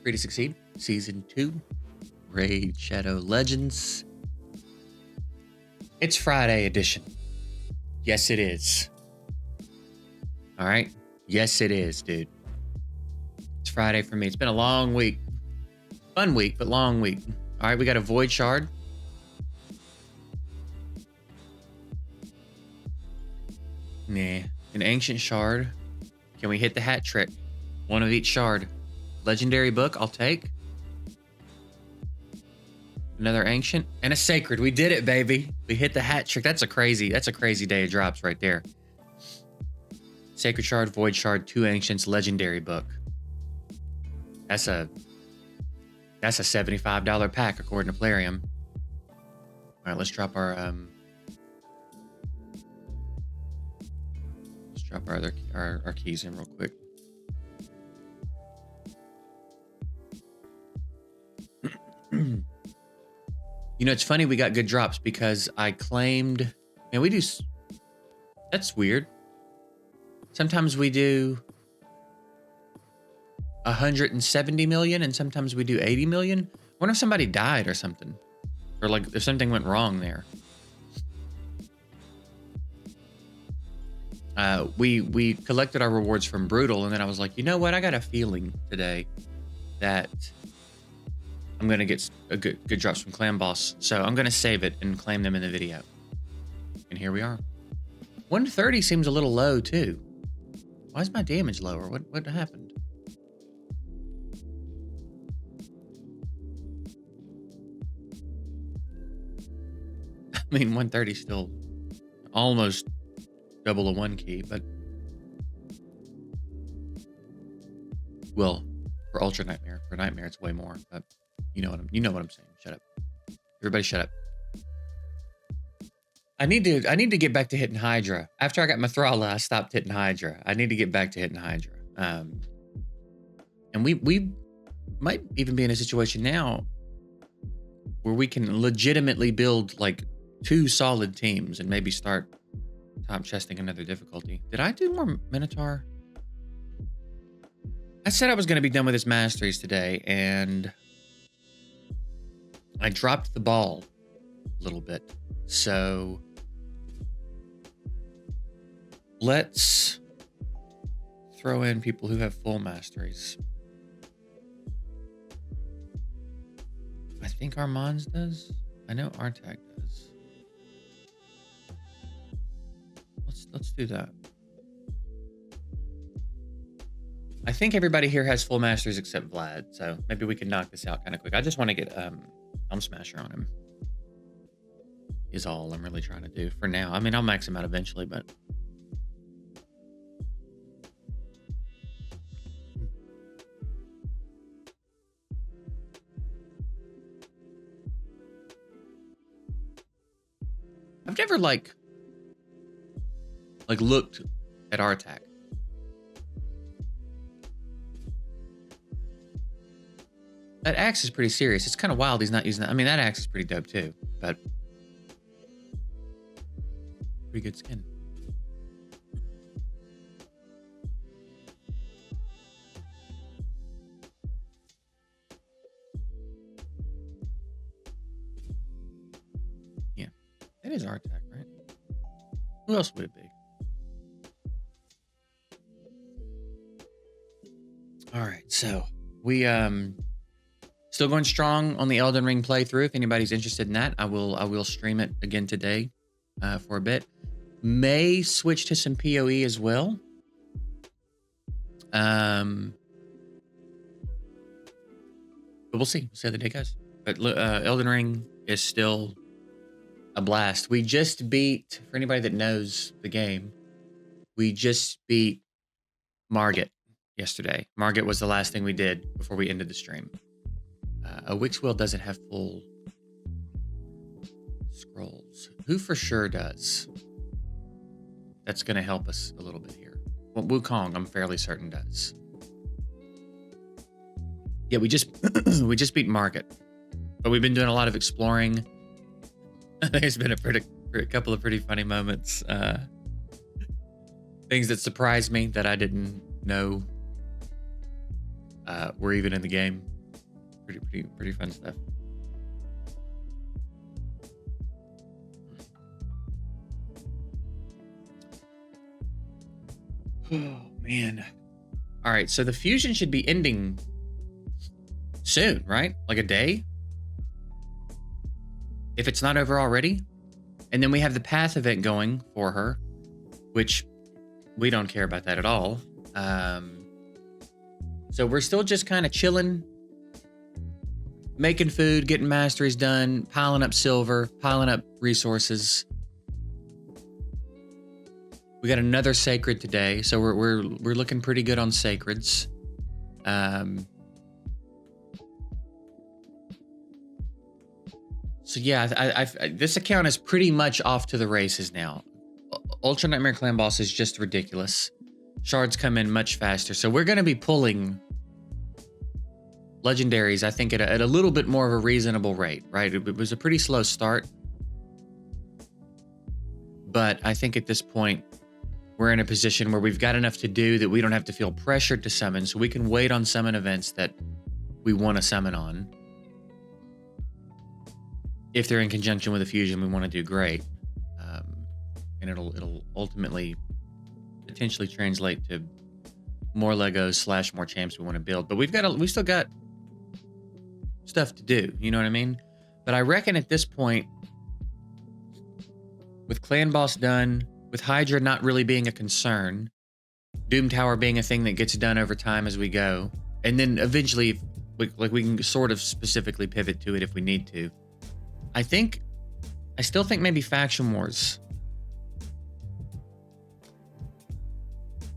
Free to Succeed, Season 2, Raid Shadow Legends. It's Friday edition. Yes, it is. All right. Yes, it is, dude. It's Friday for me. It's been a long week. Fun week, but long week. All right, we got a Void Shard. Nah. An Ancient Shard. Can we hit the hat trick? One of each shard. Legendary Book, I'll take. Another Ancient. And a Sacred. We did it, baby. We hit the hat trick. That's a crazy day of drops right there. Sacred Shard, Void Shard, 2 Ancients, Legendary Book. That's a $75 pack according to Plarium. All right, let's drop our our keys in real quick. You know, it's funny we got good drops because I claimed, and we do. That's weird. Sometimes we do 170 million, and sometimes we do 80 million. I wonder if somebody died or something, or like if something went wrong there. We collected our rewards from Brutal, and then I was like, you know what? I got a feeling today that I'm gonna get a good drops from Clan Boss, so I'm gonna save it and claim them in the video. And here we are. 130 seems a little low too. Why is my damage lower? What happened? I mean, 130 still almost double a 1 key, but well, for Ultra Nightmare, for Nightmare it's way more. But you know what I'm saying. Shut up, everybody, shut up. I need to get back to hitting Hydra. After I got my Thrala, I stopped hitting Hydra. I need to get back to hitting Hydra. And we might even be in a situation now where we can legitimately build like 2 solid teams and maybe start top chesting another difficulty. Did I do more Minotaur? I said I was going to be done with his masteries today, and I dropped the ball a little bit. So let's throw in people who have full masteries. I think Armand's does. I know Artag does. Let's do that. I think everybody here has full masters except Vlad, so maybe we can knock this out kind of quick. I just want to get Helm Smasher on him. Is all I'm really trying to do for now. I mean, I'll max him out eventually, but I've never like looked at Artak. That axe is pretty serious. It's kind of wild he's not using that. I mean, that axe is pretty dope too, but pretty good skin. Yeah, it is Artak, right? Who else would it be? All right, so we still going strong on the Elden Ring playthrough. If anybody's interested in that, I will stream it again today for a bit. May switch to some PoE as well. But we'll see. We'll see how the day goes. But Elden Ring is still a blast. We just beat, for anybody that knows the game, we just beat Margit yesterday. Margit was the last thing we did before we ended the stream. A Wixwell doesn't have full scrolls. Who for sure does? That's going to help us a little bit here. Well, Wukong, I'm fairly certain does. Yeah, we just beat Margit, but we've been doing a lot of exploring. There's been a couple of pretty funny moments. Things that surprised me that I didn't know were even in the game. Pretty fun stuff. Oh man. All right, so the fusion should be ending soon, right? Like a day? If it's not over already. And then we have the path event going for her, which we don't care about that at all. So we're still just kind of chilling, making food, getting masteries done, piling up silver, piling up resources. We got another sacred today, so we're looking pretty good on sacreds. So yeah, this account is pretty much off to the races now. Ultra Nightmare Clan Boss is just ridiculous. Shards come in much faster, so we're going to be pulling legendaries, I think, at a little bit more of a reasonable rate, right? It was a pretty slow start, but I think at this point, we're in a position where we've got enough to do that we don't have to feel pressured to summon, so we can wait on summon events that we want to summon on. If they're in conjunction with a fusion, we want to do great. And it'll ultimately potentially translate to more Legos / more champs we want to build. But we still got stuff to do, you know what I mean? But I reckon at this point, with Clan Boss done, with Hydra not really being a concern, Doom Tower being a thing that gets done over time as we go, and then eventually, we can sort of specifically pivot to it if we need to. I still think maybe Faction Wars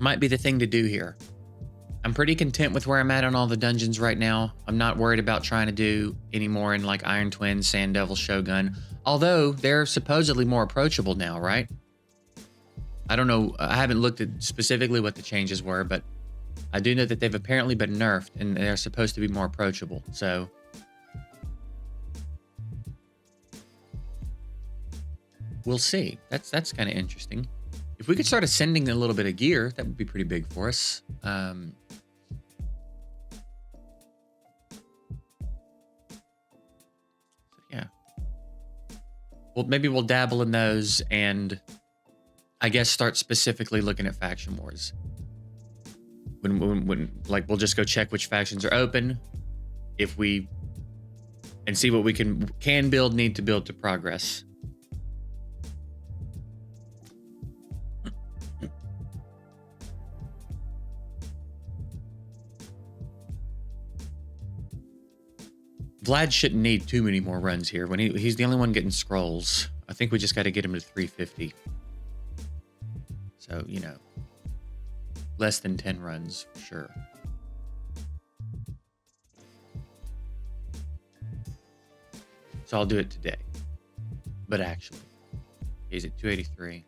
might be the thing to do here. I'm pretty content with where I'm at on all the dungeons right now. I'm not worried about trying to do any more in like Iron Twin, Sand Devil, Shogun, although they're supposedly more approachable now, right? I don't know. I haven't looked at specifically what the changes were, but I do know that they've apparently been nerfed and they're supposed to be more approachable. So we'll see. That's kind of interesting. If we could start ascending a little bit of gear, that would be pretty big for us. Yeah. Well, maybe we'll dabble in those and I guess start specifically looking at Faction Wars. When like we'll just go check which factions are open, and see what we can build, need to build to progress. Vlad shouldn't need too many more runs here. When he's the only one getting scrolls. I think we just got to get him to 350. So, less than 10 runs for sure. So I'll do it today. But actually, he's at 283.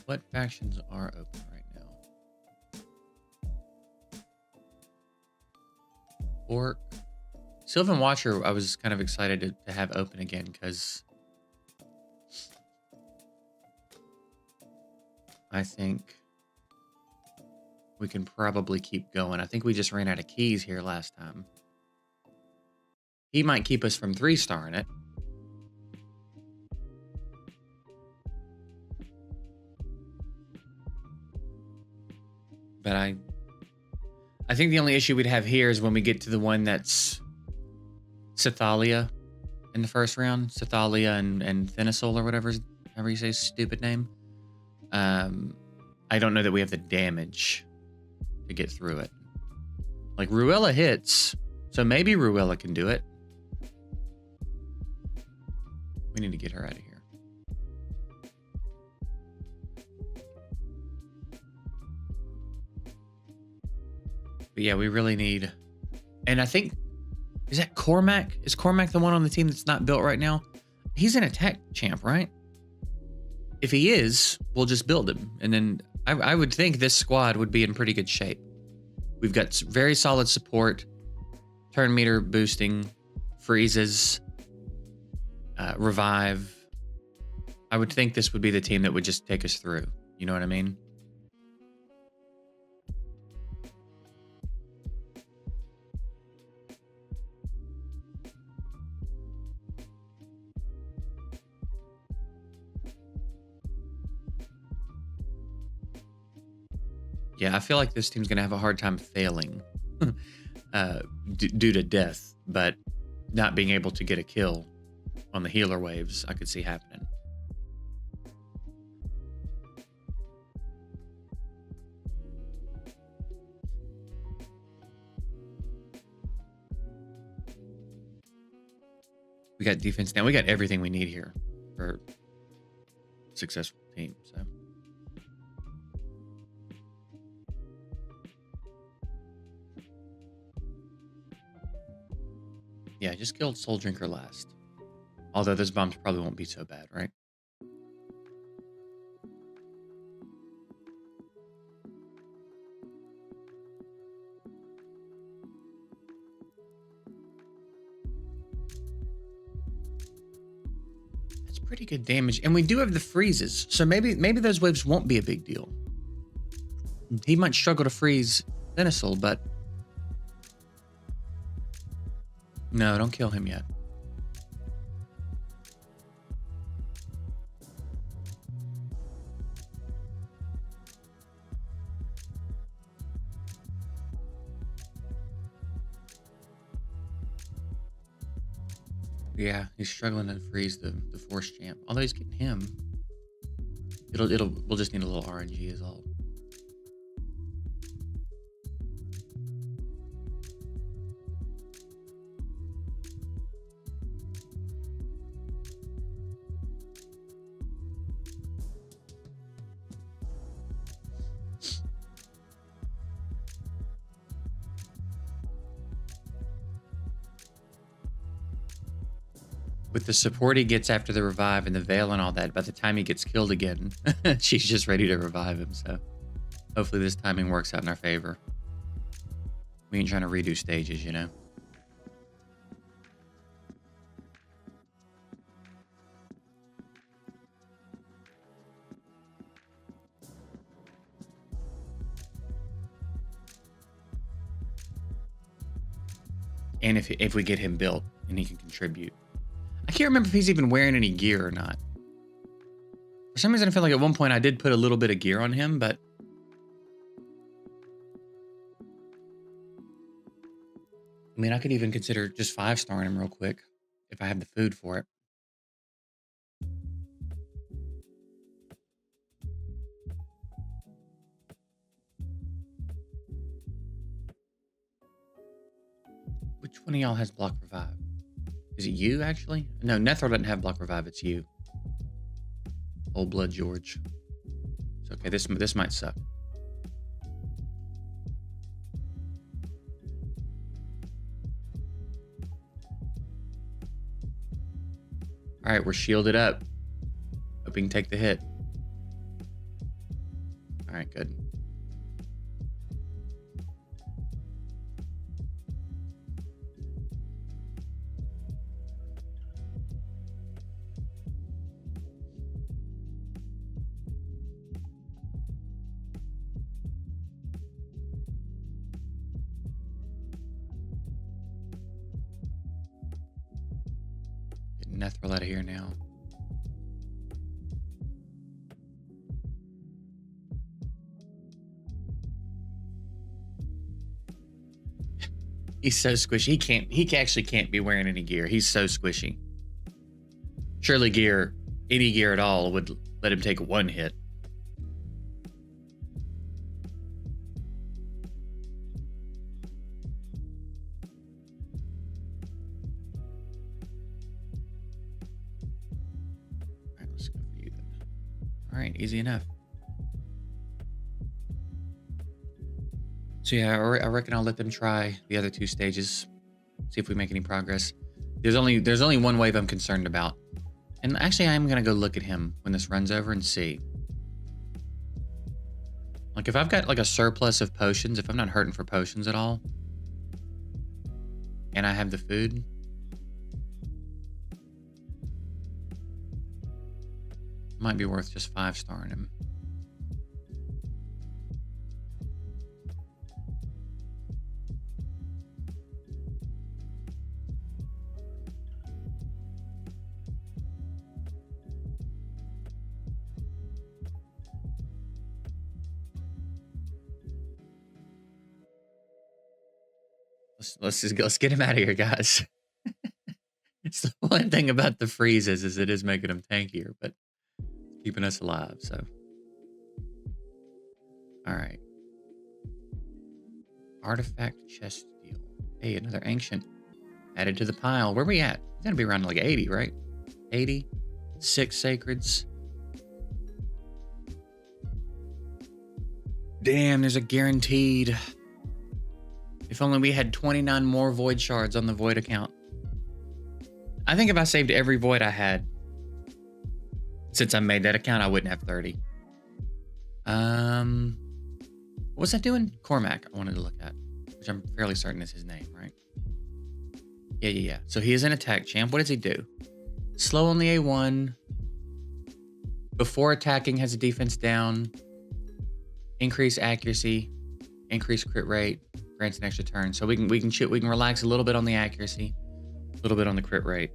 What factions are open right now? Orc. Sylvan Watcher, I was kind of excited to have open again because I think we can probably keep going. I think we just ran out of keys here last time. He might keep us from 3-starring it. But I think the only issue we'd have here is when we get to the one that's Cythalia in the first round. Cythalia and Thinasol or whatever you say, stupid name. I don't know that we have the damage to get through it. Like Ruella hits, so maybe Ruella can do it. We need to get her out of here. But yeah, we really need, and I think, is that Cormac? Is Cormac the one on the team that's not built right now? He's an attack champ, right? If he is, we'll just build him. And then I would think this squad would be in pretty good shape. We've got very solid support, turn meter boosting, freezes, revive. I would think this would be the team that would just take us through. You know what I mean? Yeah, I feel like this team's gonna have a hard time failing due to death, but not being able to get a kill on the healer waves, I could see happening. We got defense now. We got everything we need here for a successful team. So yeah, just killed Soul Drinker last. Although those bombs probably won't be so bad, right? That's pretty good damage. And we do have the freezes. So maybe those waves won't be a big deal. He might struggle to freeze Venusaur, but no, don't kill him yet. Yeah, he's struggling to freeze the force champ. Although he's getting him. We'll just need a little RNG is all. With the support he gets after the revive and the veil and all that, by the time he gets killed again, she's just ready to revive him. So hopefully this timing works out in our favor. We ain't trying to redo stages, you know? And if we get him built and he can contribute. I can't remember if he's even wearing any gear or not. For some reason, I feel like at one point I did put a little bit of gear on him, but I mean, I could even consider just 5-starring him real quick if I have the food for it. Which one of y'all has block revive? Is it you, actually? No, Nethor doesn't have block revive. It's you. Old Blood George. It's okay. This might suck. All right, we're shielded up. Hope we can take the hit. All right, good. Getting Nethril out of here now. He's so squishy. He actually can't be wearing any gear. He's so squishy. Surely any gear at all would let him take one hit. All right, let's go for you then. All right, easy enough. So yeah, I reckon I'll let them try the other 2 stages. See if we make any progress. There's only one wave I'm concerned about. And actually, I am going to go look at him when this runs over and see. Like, if I've got, like, a surplus of potions, if I'm not hurting for potions at all, and I have the food, might be worth just 5-starring him. Let's get him out of here, guys. It's the one thing about the freezes is it is making them tankier, but keeping us alive. So, all right. Artifact chest steel. Hey, another ancient added to the pile. Where we at? It's gonna be around like 80, right? 80. 6 sacreds. Damn, there's a guaranteed. If only we had 29 more void shards on the void account. I think if I saved every void I had since I made that account, I wouldn't have 30. What was that doing? Cormac, I wanted to look at, which I'm fairly certain is his name, right? Yeah. So he is an attack champ. What does he do? Slow on the A1. Before attacking, has a defense down. Increase accuracy. Increase crit rate. Grants an extra turn. So we can relax a little bit on the accuracy, a little bit on the crit rate.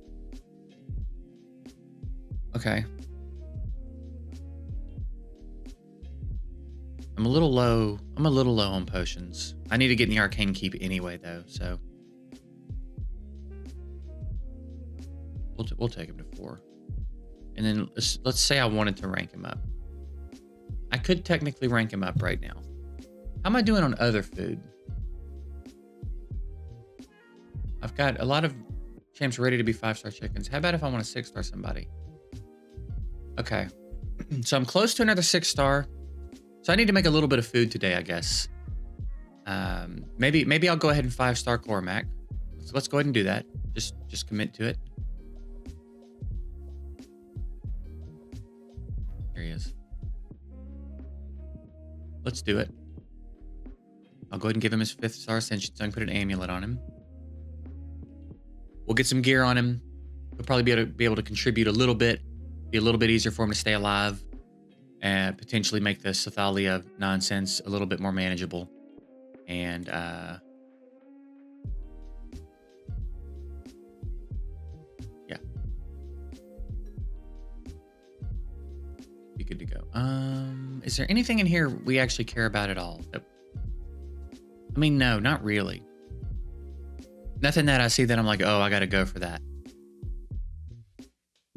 Okay. I'm a little low on potions. I need to get in the arcane keep anyway, though. So we'll take him to 4, and then let's say I wanted to rank him up. I could technically rank him up right now. How am I doing on other food? I've got a lot of champs ready to be 5-star chickens. How about if I want to 6-star somebody? Okay, so I'm close to another 6-star. So I need to make a little bit of food today, I guess. Maybe I'll go ahead and 5-star Cormac. So let's go ahead and do that. Just commit to it. Here he is. Let's do it. I'll go ahead and give him his 5th-star ascension so I can put an amulet on him. We'll get some gear on him. He'll probably be able to contribute a little bit. Be a little bit easier for him to stay alive. And potentially make the Sathalia nonsense a little bit more manageable. And yeah. Be good to go. Is there anything in here we actually care about at all? I mean, no, not really. Nothing that I see that I'm like, oh, I gotta go for that.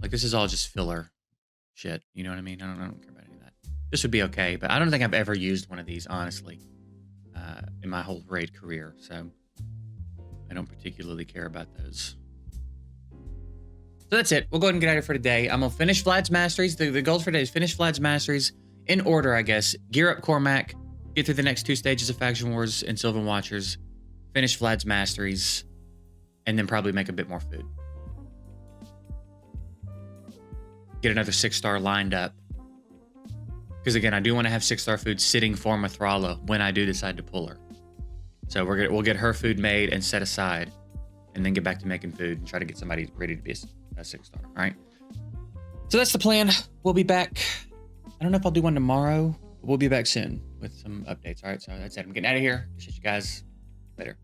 Like, this is all just filler shit. You know what I mean? I don't care about any of that. This would be okay, but I don't think I've ever used one of these, honestly, in my whole raid career. So I don't particularly care about those. So that's it. We'll go ahead and get out of here for today. I'm gonna finish Vlad's Masteries. The goal for today is finish Vlad's Masteries in order, I guess. Gear up Cormac. Get through the next 2 stages of Faction Wars and Sylvan Watchers. Finish Vlad's Masteries. And then probably make a bit more food. Get another 6-star lined up. Because again, I do want to have 6-star food sitting for Mithrala when I do decide to pull her. So we'll get her food made and set aside. And then get back to making food and try to get somebody ready to be a 6-star. All right. So that's the plan. We'll be back. I don't know if I'll do one tomorrow. But we'll be back soon with some updates. All right. So that's it. I'm getting out of here. Appreciate you guys. Later.